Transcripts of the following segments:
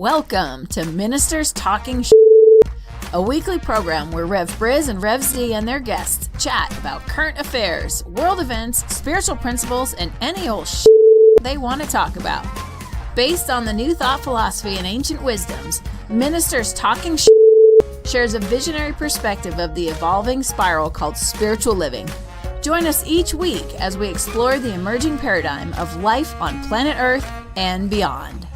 Welcome to Ministers Talking a weekly program where Rev BRZ and Rev Z and their guests chat about current affairs, world events, spiritual principles, and any old they want to talk about. Based on the new thought philosophy and ancient wisdoms, Ministers Talking shares a visionary perspective of the evolving spiral called spiritual living. Join us each week as we explore the emerging paradigm of life on planet Earth and beyond.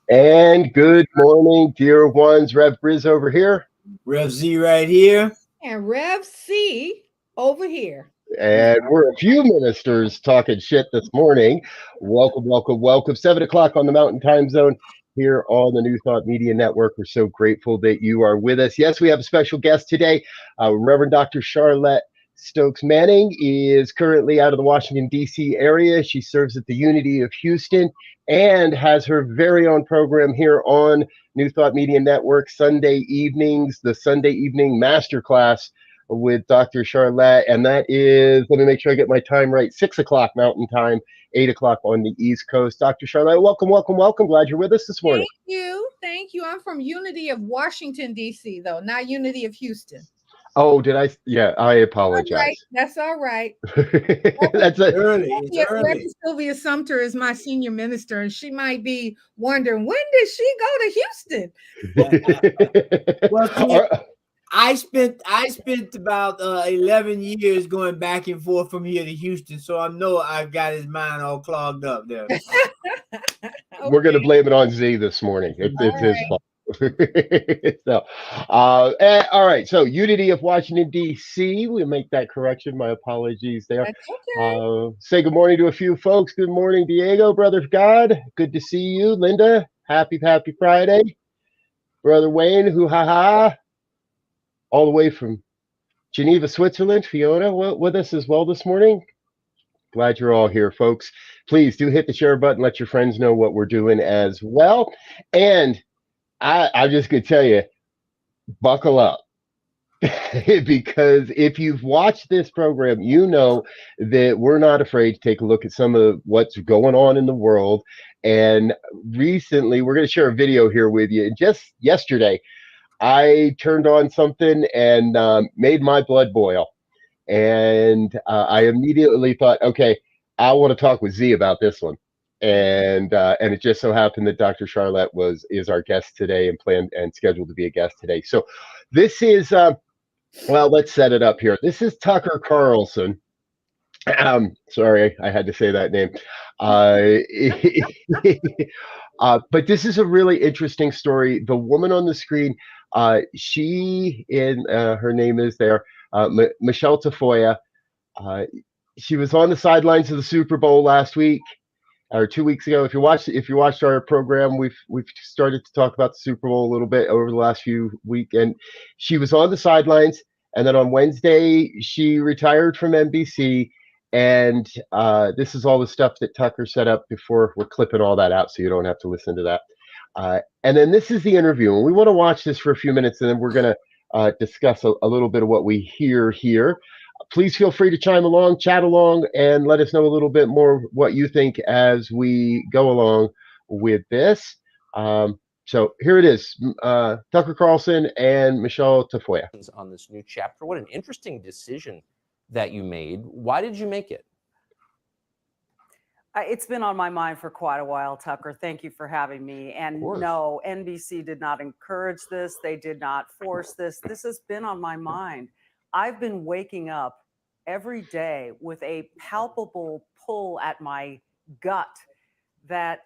And good morning, dear ones. Rev BRZ over here. Rev Z right here. And Rev C over here. And we're a few ministers talking shit this morning. Welcome, welcome, welcome. 7 o'clock on the Mountain Time Zone here on the New Thought Media Network. We're so grateful that you are with us. Yes, we have a special guest today. Reverend Dr. Charlette Stokes Manning is currently out of the Washington, D.C. area. She serves at the Unity of Houston and has her very own program here on New Thought Media Network, Sunday evenings, the Sunday Evening Masterclass with Dr. Charlette. And that is, let me make sure I get my time right, 6 o'clock Mountain Time, 8 o'clock on the East Coast. Dr. Charlette, welcome, welcome, welcome. Glad you're with us this morning. Thank you. I'm from Unity of Washington, D.C., though, not Unity of Houston. Oh, did I? Yeah, I apologize. That's all right. That's early. Reverend Sylvia Sumter is my senior minister, and she might be wondering, when did she go to Houston? Well, I spent about 11 years going back and forth from here to Houston, so I know I've got his mind all clogged up there. Okay. We're going to blame it on Z this morning. It's his fault. So, all right. So, Unity of Washington, D.C. We'll make that correction. My apologies there. Okay. Say good morning to a few folks. Good morning, Diego, brother of God. Good to see you. Linda, happy Friday. Brother Wayne, hoo-ha-ha. All the way from Geneva, Switzerland. Fiona with us as well this morning. Glad you're all here, folks. Please do hit the share button. Let your friends know what we're doing as well. And I'm just going to tell you, buckle up. Because if you've watched this program, you know that we're not afraid to take a look at some of what's going on in the world. And recently, we're going to share a video here with you. And just yesterday, I turned on something and made my blood boil. And I immediately thought, okay, I want to talk with Z about this one. And it just so happened that Dr. Charlette is our guest today and planned and scheduled to be a guest today. So this is, well, let's set it up here. This is Tucker Carlson. Sorry, I had to say that name. But this is a really interesting story. The woman on the screen, her name is there, Michelle Tafoya. She was on the sidelines of the Super Bowl last week. Or 2 weeks ago. If you watched our program, we've started to talk about the Super Bowl a little bit over the last few weeks, and she was on the sidelines. And then on Wednesday, she retired from NBC. And this is all the stuff that Tucker set up before. We're clipping all that out, so you don't have to listen to that. And then this is the interview, and we want to watch this for a few minutes, and then we're going to discuss a little bit of what we hear here. Please feel free to chime along, chat along, and let us know a little bit more what you think as we go along with this. So here it is, Tucker Carlson and Michelle Tafoya. On this new chapter, what an interesting decision that you made. Why did you make it? It's been on my mind for quite a while, Tucker. Thank you for having me. And no, NBC did not encourage this. They did not force this. This has been on my mind. I've been waking up every day with a palpable pull at my gut that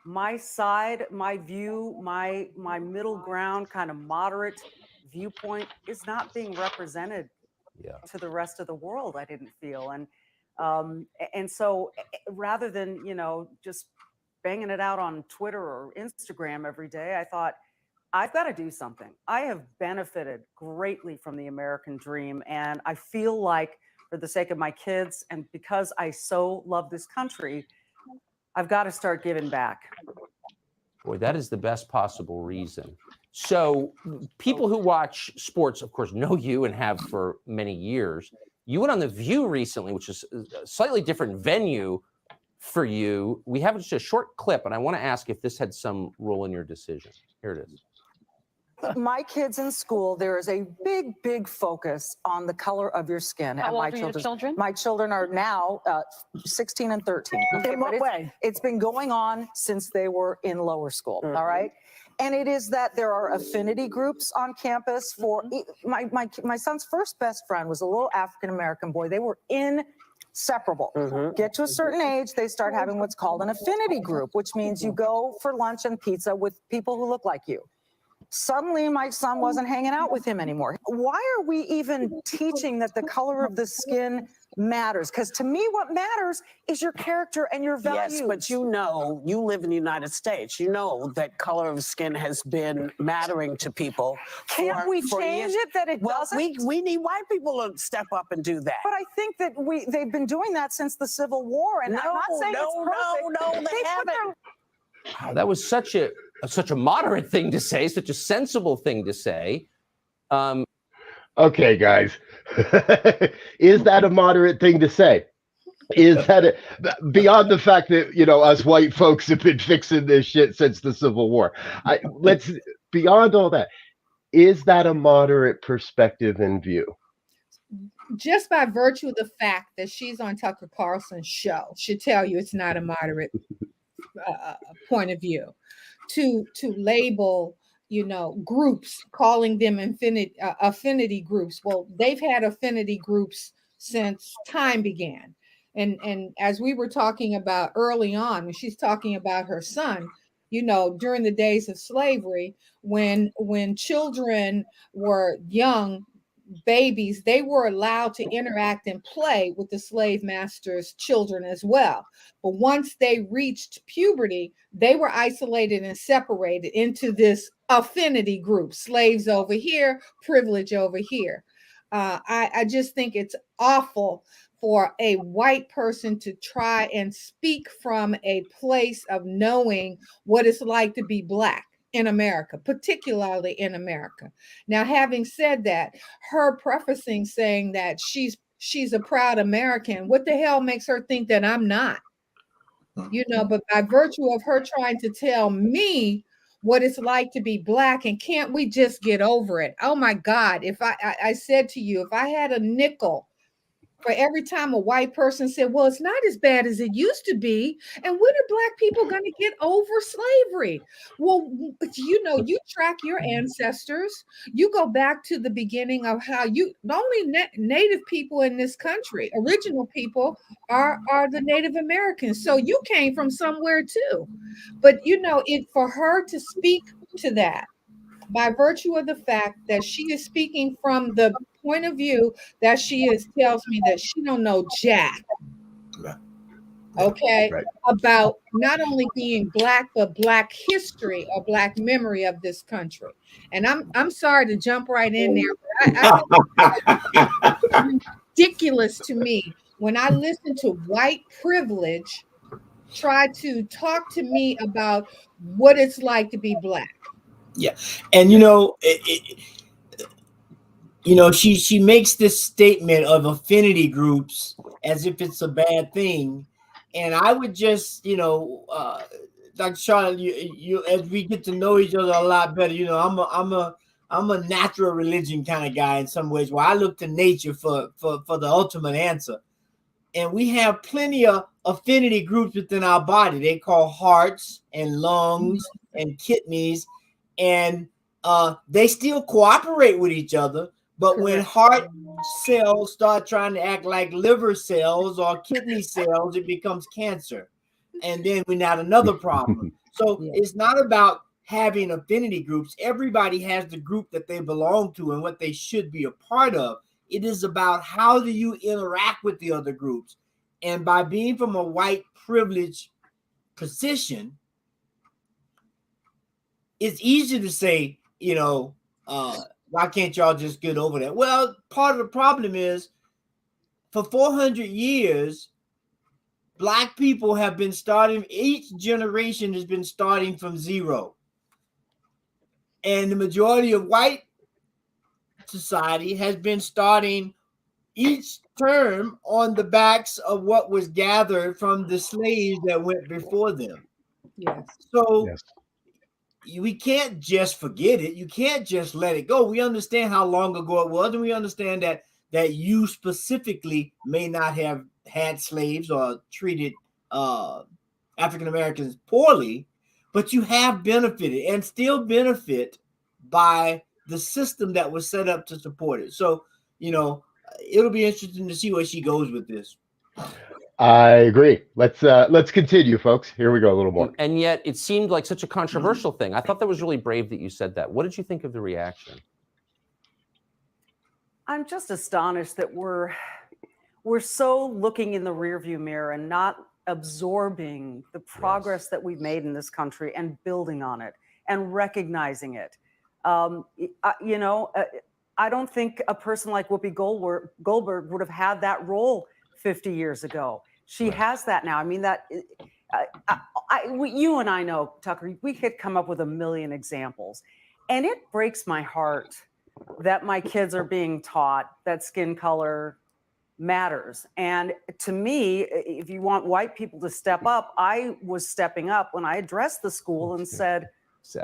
my side, my view, my middle ground, kind of moderate viewpoint is not being represented to the rest of the world, I didn't feel. And so rather than, just banging it out on Twitter or Instagram every day, I thought, I've got to do something. I have benefited greatly from the American dream. And I feel like for the sake of my kids and because I so love this country, I've got to start giving back. Boy, that is the best possible reason So people who watch sports, of course, know you and have for many years. You went on The View recently, which is a slightly different venue for you. We have just a short clip, and I want to ask if this had some role in your decision. Here it is. My kids in school, there is a big focus on the color of your skin. How old are your children? My children are now 16 and 13. In what way? It's been going on since they were in lower school, all right? And it is that there are affinity groups on campus for my son's first best friend was a little African-American boy. They were inseparable. Get to a certain age, they start having what's called an affinity group, which means you go for lunch and pizza with people who look like you. Suddenly, my son wasn't hanging out with him anymore. Why are we even teaching that the color of the skin matters? Because to me, what matters is your character and your values. Yes, but you know, you live in the United States. You know that color of skin has been mattering to people. Can't we change it that it doesn't? We need white people to step up and do that. But I think that they've been doing that since the Civil War, and I'm not saying it's perfect. They haven't. Wow, that was such a moderate thing to say, such a sensible thing to say. Okay, guys, is that a moderate thing to say? Is that beyond the fact that, you know, us white folks have been fixing this shit since the Civil War? Beyond all that, is that a moderate perspective and view? Just by virtue of the fact that she's on Tucker Carlson's show should tell you it's not a moderate point of view. To label, you know, groups, calling them affinity groups. Well, they've had affinity groups since time began. And as we were talking about early on, when she's talking about her son, you know, during the days of slavery, when children were young babies, they were allowed to interact and play with the slave master's children as well. But once they reached puberty, they were isolated and separated into this affinity group, slaves over here, privilege over here. I just think it's awful for a white person to try and speak from a place of knowing what it's like to be Black in America, particularly in America. Now, having said that, her prefacing saying that she's a proud American, what the hell makes her think that I'm not? You know, but by virtue of her trying to tell me what it's like to be Black, and can't we just get over it? Oh my God, if I said to you, if I had a nickel for every time a white person said, well, it's not as bad as it used to be, and when are Black people going to get over slavery? Well, you know, you track your ancestors. You go back to the beginning of how the only Native people in this country, original people, are the Native Americans. So you came from somewhere too. But, you know, for her to speak to that, by virtue of the fact that she is speaking from the point of view that she is, tells me that she don't know jack, okay, right, about not only being Black, but Black history or Black memory of this country. And I'm sorry to jump right in there, but it's ridiculous to me when I listen to white privilege try to talk to me about what it's like to be Black. Yeah, and you know, she makes this statement of affinity groups as if it's a bad thing, and I would just, you know, Dr. Charlotte, you as we get to know each other a lot better, you know, I'm a natural religion kind of guy in some ways, where I look to nature for the ultimate answer, and we have plenty of affinity groups within our body. They call hearts and lungs and kidneys. And they still cooperate with each other. But when heart cells start trying to act like liver cells or kidney cells, it becomes cancer. And then we got another problem. So it's not about having affinity groups. Everybody has the group that they belong to and what they should be a part of. It is about how do you interact with the other groups. And by being from a white privileged position, it's easy to say, you know, why can't y'all just get over that? Well, part of the problem is for 400 years, Black people have been starting, each generation has been starting from zero. And the majority of white society has been starting each term on the backs of what was gathered from the slaves that went before them. Yes. So Yes. we can't just forget it. You can't just let it go. We understand how long ago it was, and we understand that you specifically may not have had slaves or treated African Americans poorly, but you have benefited and still benefit by the system that was set up to support it. So, it'll be interesting to see where she goes with this. I agree. Let's continue, folks. Here we go, a little more. And yet it seemed like such a controversial thing. I thought that was really brave that you said that. What did you think of the reaction? I'm just astonished that we're so looking in the rearview mirror and not absorbing the progress that we've made in this country and building on it and recognizing it. I don't think a person like Whoopi Goldberg would have had that role 50 years ago. She has that now. I mean, you and I know, Tucker, we could come up with a million examples. And it breaks my heart that my kids are being taught that skin color matters. And to me, if you want white people to step up, I was stepping up when I addressed the school and said,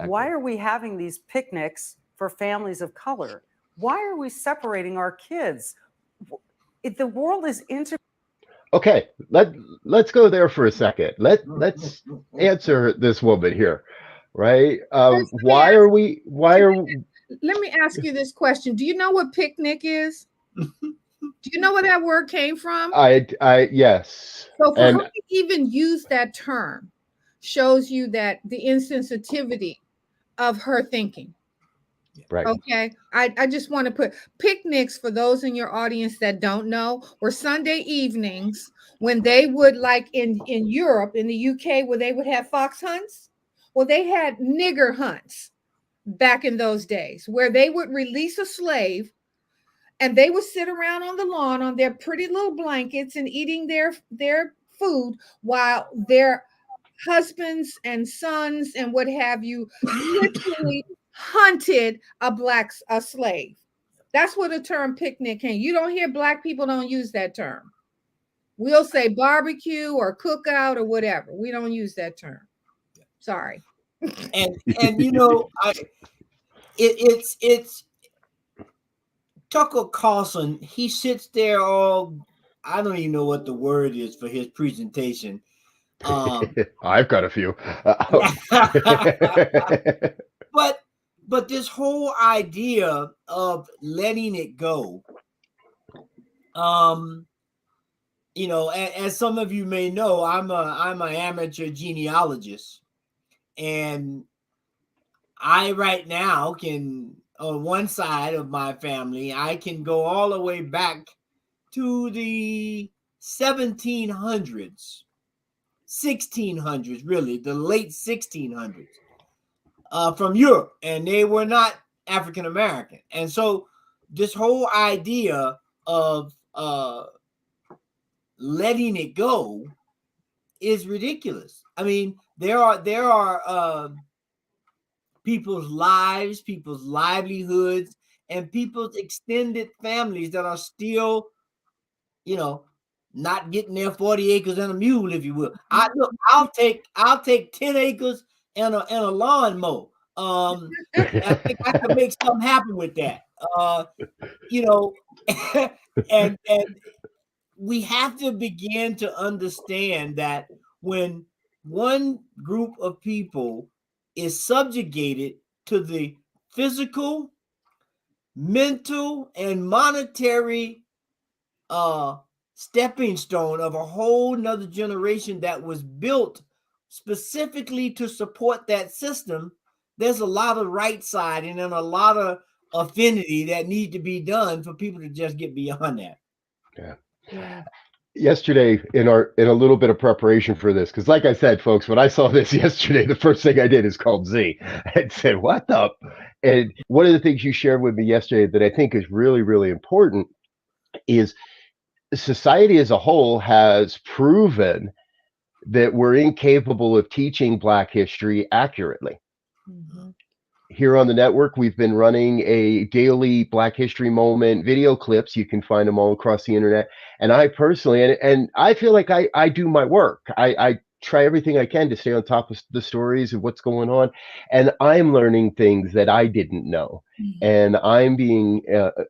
why are we having these picnics for families of color? Why are we separating our kids? If the world is Okay, let's go there for a second. Let's answer this woman here, right? Why are we? Let me ask you this question. Do you know what picnic is? Do you know where that word came from? Yes. So for her to even use that term shows you that the insensitivity of her thinking. Right. Okay. I just want to put picnics, for those in your audience that don't know, were Sunday evenings when they would, like in Europe, in the UK, where they would have fox hunts. Well, they had nigger hunts back in those days where they would release a slave and they would sit around on the lawn on their pretty little blankets and eating their food while their husbands and sons and what have you literally hunted a slave. That's where the term picnic came. You don't hear black people don't use that term. We'll say barbecue or cookout or whatever. We don't use that term. Sorry. And it's Tucker Carlson. He sits there I don't even know what the word is for his presentation. I've got a few. But this whole idea of letting it go, as some of you may know, I'm an amateur genealogist, and I right now can, on one side of my family, I can go all the way back to the 1700s, 1600s, really, the late 1600s. From Europe, and they were not African American. And so this whole idea of letting it go is ridiculous. I mean, there are people's lives, people's livelihoods, and people's extended families that are still, not getting their 40 acres and a mule, if you will. I'll take 10 acres and a lawnmower. I think I can make something happen with that. And we have to begin to understand that when one group of people is subjugated to the physical, mental, and monetary stepping stone of a whole nother generation that was built specifically to support that system, there's a lot of right side and then a lot of affinity that need to be done for people to just get beyond that. Yeah. Yesterday, in a little bit of preparation for this, because like I said, folks, when I saw this yesterday, the first thing I did is called Z and said, "What the?" And one of the things you shared with me yesterday that I think is really, really important is society as a whole has proven that we're incapable of teaching Black history accurately. Mm-hmm. here on the network, we've been running a daily Black History Moment video clips. You can find them all across the internet. And I personally, and I feel like I do my work. I try everything I can to stay on top of the stories of what's going on. And I'm learning things that I didn't know. And I'm being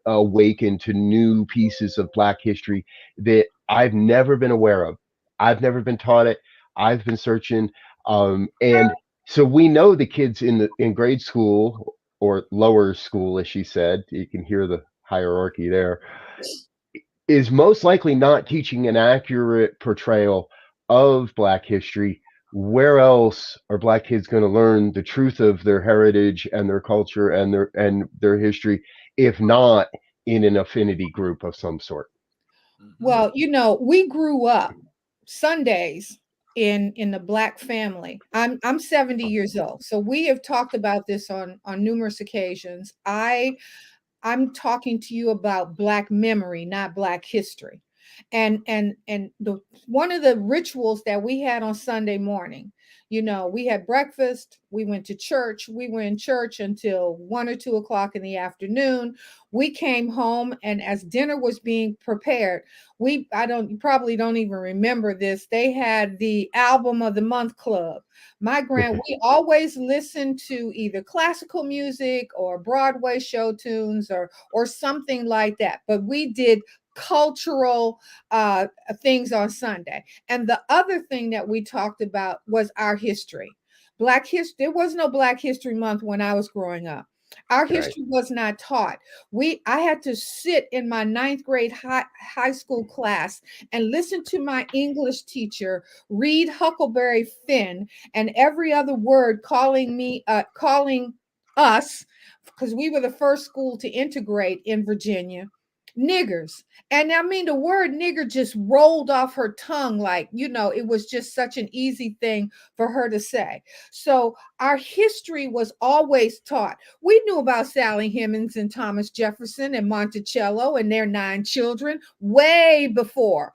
awakened to new pieces of Black history that I've never been aware of. I've never been taught it. I've been searching. And so we know the kids in grade school or lower school, as she said, you can hear the hierarchy there, is most likely not teaching an accurate portrayal of Black history. Where else are Black kids going to learn the truth of their heritage and their culture and their history, if not in an affinity group of some sort? Well, you know, we grew up Sundays in the Black family. I'm 70 years old, so we have talked about this on numerous occasions. I'm talking to you about Black memory, not Black history. And the one of the rituals that we had on Sunday morning, you know, we had breakfast, we went to church, we were in church until 1 or 2 o'clock in the afternoon. We came home, and as dinner was being prepared, you probably don't even remember this. They had the album of the month club. We always listened to either classical music or Broadway show tunes or something like that. But we did cultural things on Sunday. And the other thing that we talked about was our history. Black history. There was no Black History Month when I was growing up. Our history was not taught. I had to sit in my 9th grade high school class and listen to my English teacher read Huckleberry Finn and every other word calling us, because we were the first school to integrate in Virginia, niggers. And I mean, the word nigger just rolled off her tongue like, you know, it was just such an easy thing for her to say. So our history was always taught. We knew about Sally Hemings and Thomas Jefferson and Monticello and their 9 children way before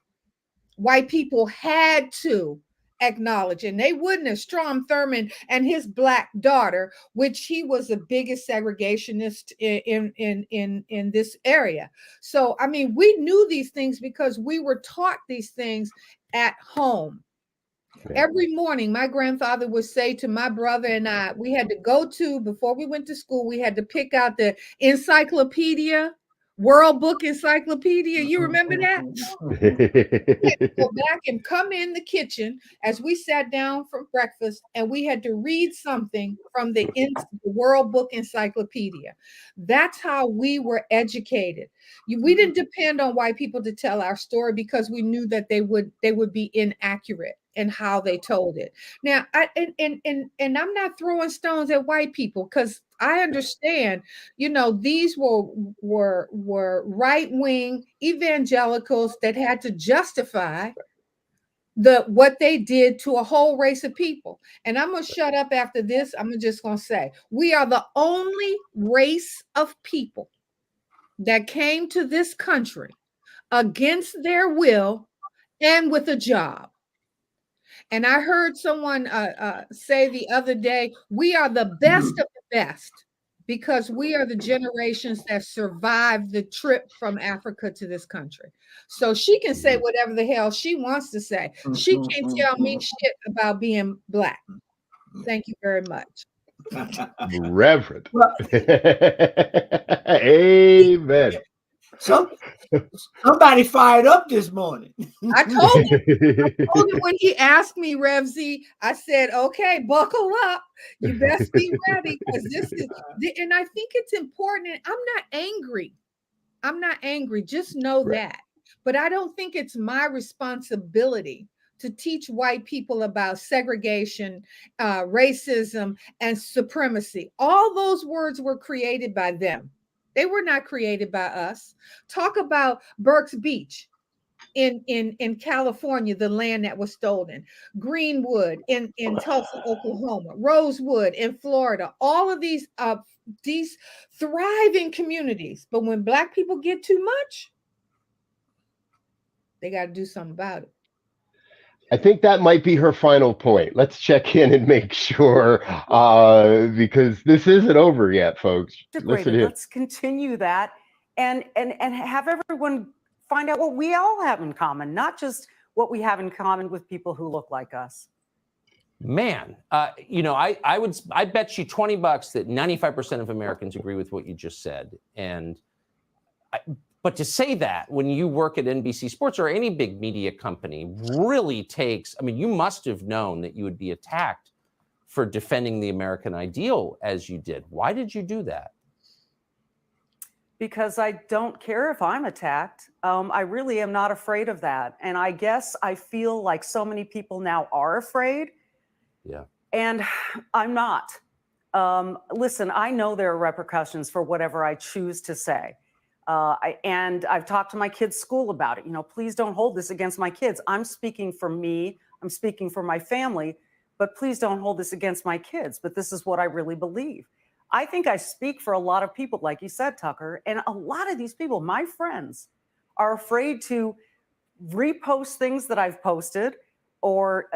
white people had to acknowledge, and they wouldn't have. Strom Thurmond and his Black daughter, which he was the biggest segregationist in this area. So I mean, we knew these things because we were taught these things at home. Every morning, my grandfather would say to my brother and I, we had to go to, before we went to school, we had to pick out the encyclopedia, World Book Encyclopedia. You remember that? Go back and come in the kitchen as we sat down for breakfast, and we had to read something from the World Book Encyclopedia. That's how we were educated. We didn't depend on white people to tell our story because we knew that they would be inaccurate in how they told it. Now, and I'm not throwing stones at white people because I understand, you know, these were right-wing evangelicals that had to justify what they did to a whole race of people. And I'm going to shut up after this. I'm just going to say, we are the only race of people that came to this country against their will and with a job. And I heard someone say the other day, we are the best of the best because we are the generations that survived the trip from Africa to this country. So she can say whatever the hell she wants to say. She can't tell me shit about being Black. Thank you very much. Reverend. Amen. Somebody fired up this morning. I told him when he asked me, Rev Z, I said, okay, buckle up. You best be ready because this is, and I think it's important. I'm not angry. I'm not angry. Just know that. But I don't think it's my responsibility to teach white people about segregation, racism, and supremacy. All those words were created by them. They were not created by us. Talk about Burke's Beach in California, the land that was stolen. Greenwood in Tulsa, Oklahoma. Rosewood in Florida. All of these thriving communities. But when Black people get too much, they got to do something about it. I think that might be her final point. Let's check in and make sure, because this isn't over yet, folks. Listen here. Let's continue that and have everyone find out what we all have in common, not just what we have in common with people who look like us. Man, I bet you $20 that 95% of Americans agree with what you just said. But to say that when you work at NBC Sports or any big media company really takes, you must have known that you would be attacked for defending the American ideal as you did. Why did you do that? Because I don't care if I'm attacked. I really am not afraid of that. And I guess I feel like so many people now are afraid. Yeah. And I'm not. Listen, I know there are repercussions for whatever I choose to say. And I've talked to my kids' school about it. Please don't hold this against my kids. I'm speaking for me. I'm speaking for my family. But please don't hold this against my kids. But this is what I really believe. I think I speak for a lot of people, like you said, Tucker. And a lot of these people, my friends, are afraid to repost things that I've posted or,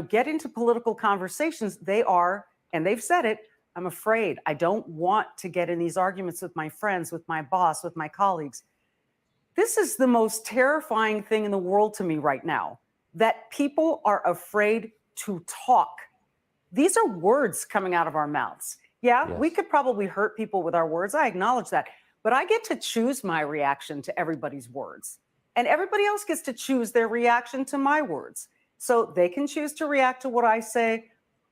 get into political conversations. They are, and they've said it, I'm afraid. I don't want to get in these arguments with my friends, with my boss, with my colleagues. This is the most terrifying thing in the world to me right now, that people are afraid to talk. These are words coming out of our mouths. Yeah, yes. We could probably hurt people with our words. I acknowledge that. But I get to choose my reaction to everybody's words. And everybody else gets to choose their reaction to my words. So they can choose to react to what I say.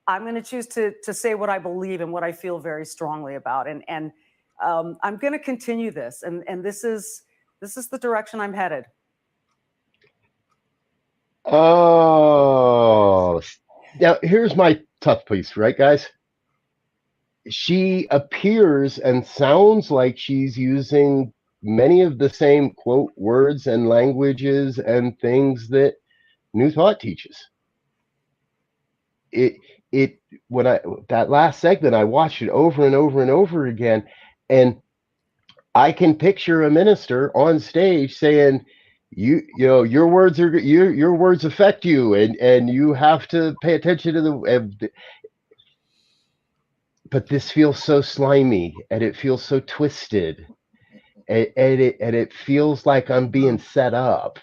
I'm going to choose to say what I believe and what I feel very strongly about. And I'm going to continue this. And this is the direction I'm headed. Oh, now here's my tough piece, right, guys? She appears and sounds like she's using many of the same quote words and languages and things that New Thought teaches. That last segment, I watched it over and over and over again, and I can picture a minister on stage saying, your words affect you, and you have to pay attention to the. But this feels so slimy, and it feels so twisted, and it feels like I'm being set up.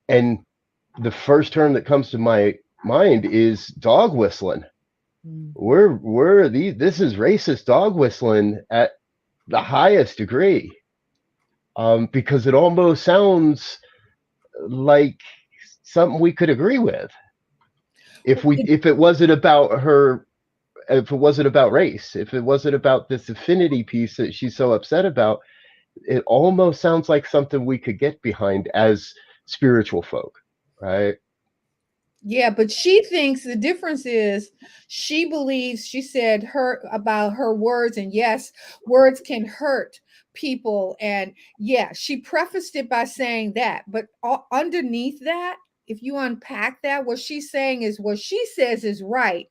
And the first term that comes to my mind is dog whistling. This is racist dog whistling at the highest degree, because it almost sounds like something we could agree with if it wasn't about her. If it wasn't about race, if it wasn't about this affinity piece that she's so upset about, it almost sounds like something we could get behind as spiritual folk, right? Yeah, but she thinks the difference is she believes, she said about her words, and yes, words can hurt people. And yeah, she prefaced it by saying that, but underneath that, if you unpack that, what she's saying is what she says is right.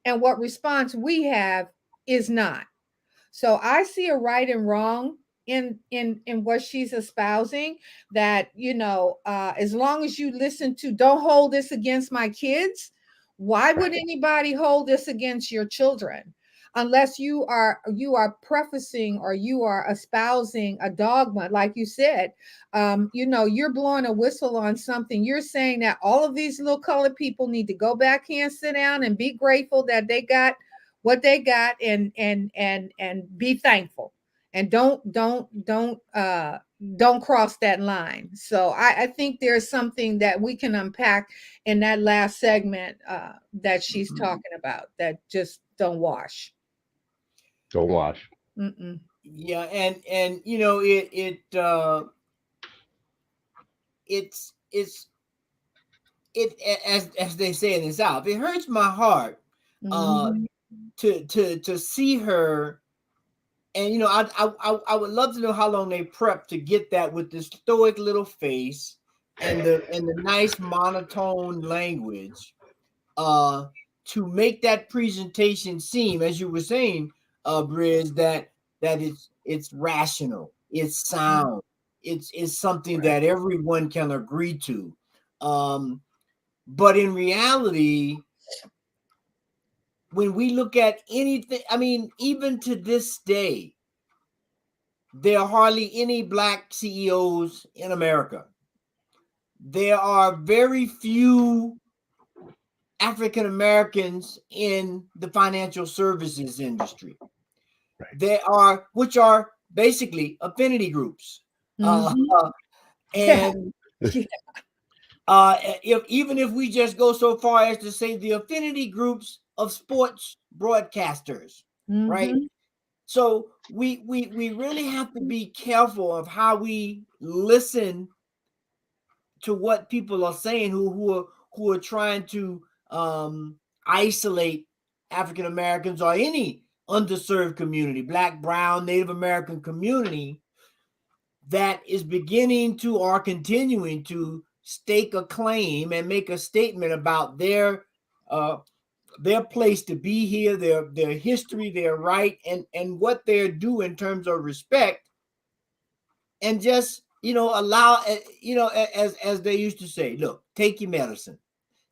And what response we have is not. So I see a right and wrong in what she's espousing, that, as long as you listen to, don't hold this against my kids. Why would anybody hold this against your children? Unless you are prefacing or you are espousing a dogma, like you said, you're blowing a whistle on something. You're saying that all of these little colored people need to go back here and sit down and be grateful that they got what they got, and be thankful, and don't cross that line. So I think there's something that we can unpack in that last segment that she's talking about, that just don't wash. Don't wash. Mm-mm. Yeah, and as they say in the South, it hurts my heart to see her. And I would love to know how long they prepped to get that, with the stoic little face and the nice monotone language, to make that presentation seem, as you were saying, BRZ, that it's rational, it's sound, it's something that everyone can agree to. But in reality, when we look at anything, I mean, even to this day, there are hardly any Black CEOs in America. There are very few African Americans in the financial services industry. Right. There are, which are basically affinity groups. And even if we just go so far as to say the affinity groups of sports broadcasters, right? So we really have to be careful of how we listen to what people are saying who are trying to isolate African Americans or any underserved community, Black, Brown, Native American community that is beginning to or continuing to stake a claim and make a statement about their place to be here, their history, their right, and what they're due in terms of respect, and just allow as they used to say, look, take your medicine.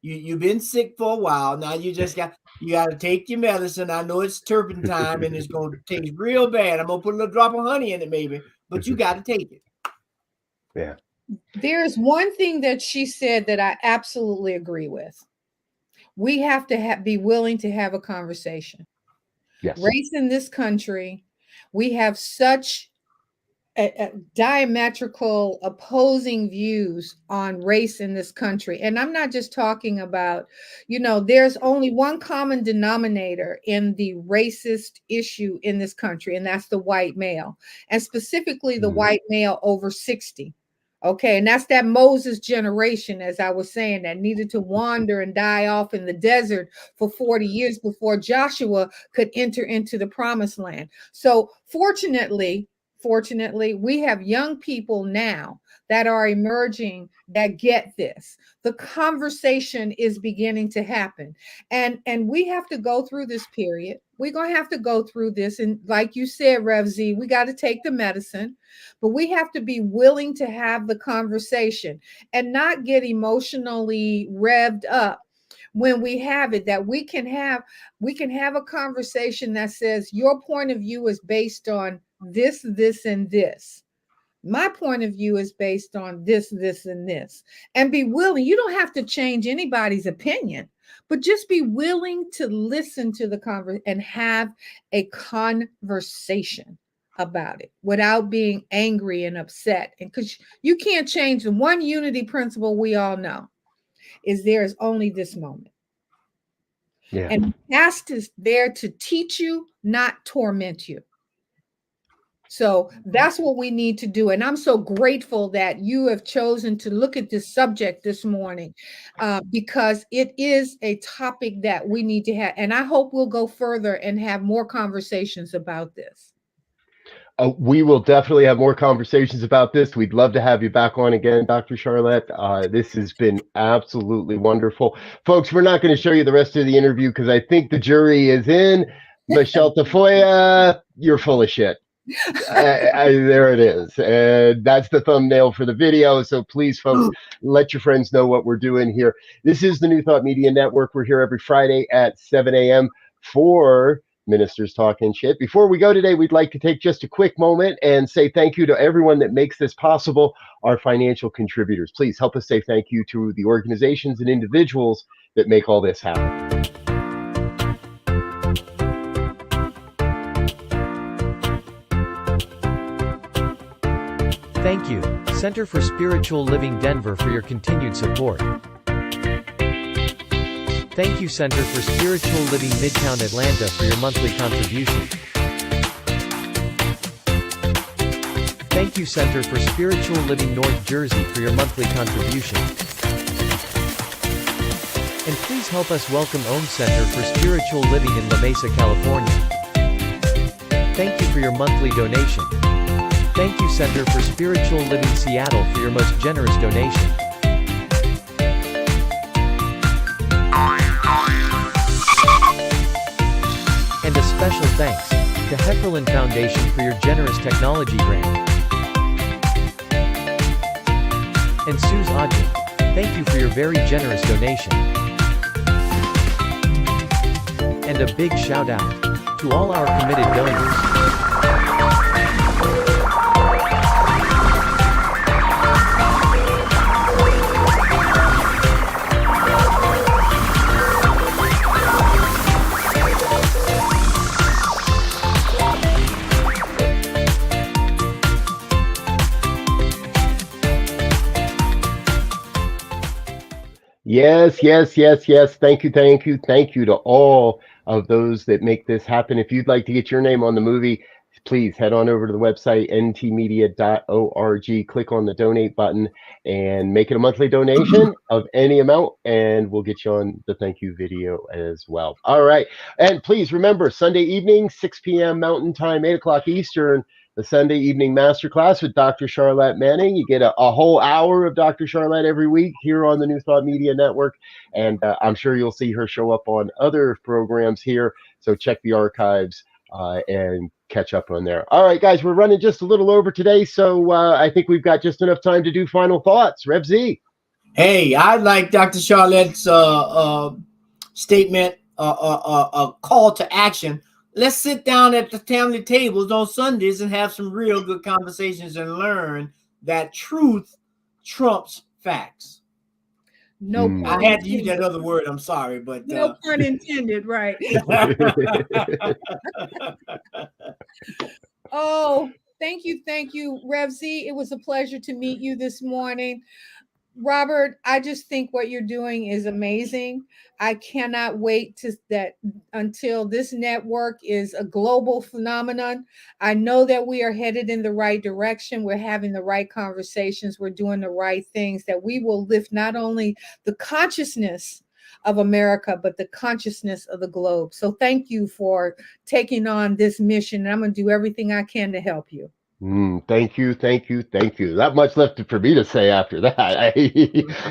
You've been sick for a while now. You got to take your medicine. I know it's turpentine and it's going to taste real bad. I'm gonna put a little drop of honey in it maybe, but you got to take it. Yeah. There's one thing that she said that I absolutely agree with. We have to be willing to have a conversation. Yes. Race in this country, we have such a diametrical opposing views on race in this country. And I'm not just talking about, there's only one common denominator in the racist issue in this country, and that's the white male, and specifically the white male over 60. Okay, and that's that Moses generation, as I was saying, that needed to wander and die off in the desert for 40 years before Joshua could enter into the promised land. So fortunately, we have young people now that are emerging that get this. The conversation is beginning to happen. And we have to go through this period. We're going to have to go through this. And like you said, Rev Z, we got to take the medicine, but we have to be willing to have the conversation and not get emotionally revved up when we have it, that we can have a conversation that says your point of view is based on this, this, and this. My point of view is based on this, this, and this. And be willing. You don't have to change anybody's opinion, but just be willing to listen to the conversation and have a conversation about it without being angry and upset. And because you can't change the one unity principle we all know is there is only this moment. Yeah. And past is there to teach you, not torment you. So that's what we need to do. And I'm so grateful that you have chosen to look at this subject this morning because it is a topic that we need to have. And I hope we'll go further and have more conversations about this. We will definitely have more conversations about this. We'd love to have you back on again, Dr. Charlette. This has been absolutely wonderful. Folks, we're not going to show you the rest of the interview because I think the jury is in. Michelle Tafoya, you're full of shit. There it is. And that's the thumbnail for the video. So please, folks, let your friends know what we're doing here. This is the New Thought Media Network. We're here every Friday at 7 a.m. for Ministers Talking Shit. Before we go today, we'd like to take just a quick moment and say thank you to everyone that makes this possible, our financial contributors. Please help us say thank you to the organizations and individuals that make all this happen. Thank you, Center for Spiritual Living Denver, for your continued support. Thank you, Center for Spiritual Living Midtown Atlanta, for your monthly contribution. Thank you, Center for Spiritual Living North Jersey, for your monthly contribution. And please help us welcome OHM Center for Spiritual Living in La Mesa, California. Thank you for your monthly donation. Thank you, Center for Spiritual Living Seattle, for your most generous donation. And a special thanks to Heckerland Foundation for your generous technology grant. And Suze Odgen Thank you for your very generous donation. And a big shout out to all our committed donors. Yes, yes, yes, yes. Thank you, thank you, thank you to all of those that make this happen. If you'd like to get your name on the movie, please head on over to the website ntmedia.org, click on the donate button, and make it a monthly donation of any amount, and we'll get you on the thank you video as well. All right. And please remember, Sunday evening, 6 p.m. Mountain Time, 8 o'clock Eastern, the Sunday evening masterclass with Dr. Charlette Manning. You get a whole hour of Dr. Charlette every week here on the New Thought Media Network. And I'm sure you'll see her show up on other programs here. So check the archives and catch up on there. All right, guys, we're running just a little over today. So I think we've got just enough time to do final thoughts. Rev Z. Hey, I like Dr. Charlette's statement, a call to action. Let's sit down at the family tables on Sundays and have some real good conversations and learn that truth trumps facts. No pun I had to use intended. that other word. I'm sorry, but No pun intended, right? Oh, thank you, Rev Z. It was a pleasure to meet you this morning. Robert, I just think what you're doing is amazing. I cannot wait until this network is a global phenomenon. I know that we are headed in the right direction. We're having the right conversations. We're doing the right things, that we will lift not only the consciousness of America, but the consciousness of the globe. So thank you for taking on this mission. And I'm going to do everything I can to help you. Thank you, thank you, thank you. Not much left for me to say after that,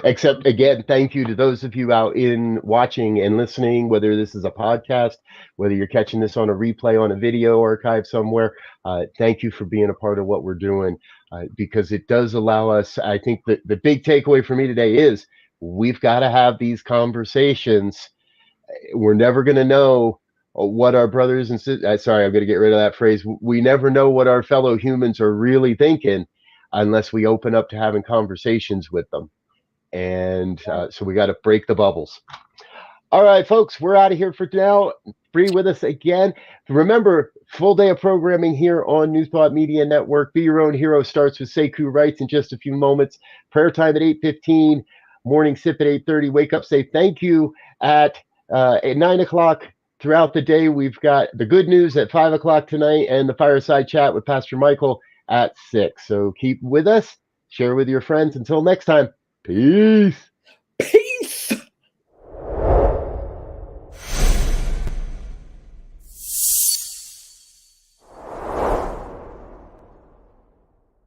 except again, thank you to those of you out in watching and listening, whether this is a podcast, whether you're catching this on a replay, on a video archive somewhere. Thank you for being a part of what we're doing, because it does allow us. I think that the big takeaway for me today is we've got to have these conversations. We're never going to know what our brothers and sisters, sorry, I'm going to get rid of that phrase. We never know what our fellow humans are really thinking unless we open up to having conversations with them. And so we got to break the bubbles. All right, folks, we're out of here for now. Be with us again. Remember, full day of programming here on New Thought Media Network. Be Your Own Hero starts with Sekou Writes in just a few moments. Prayer time at 8:15. Morning sip at 8:30. Wake up, say thank you at 9 o'clock. Throughout the day, we've got the good news at 5 o'clock tonight and the fireside chat with Pastor Michael at 6. So keep with us, share with your friends. Until next time, peace.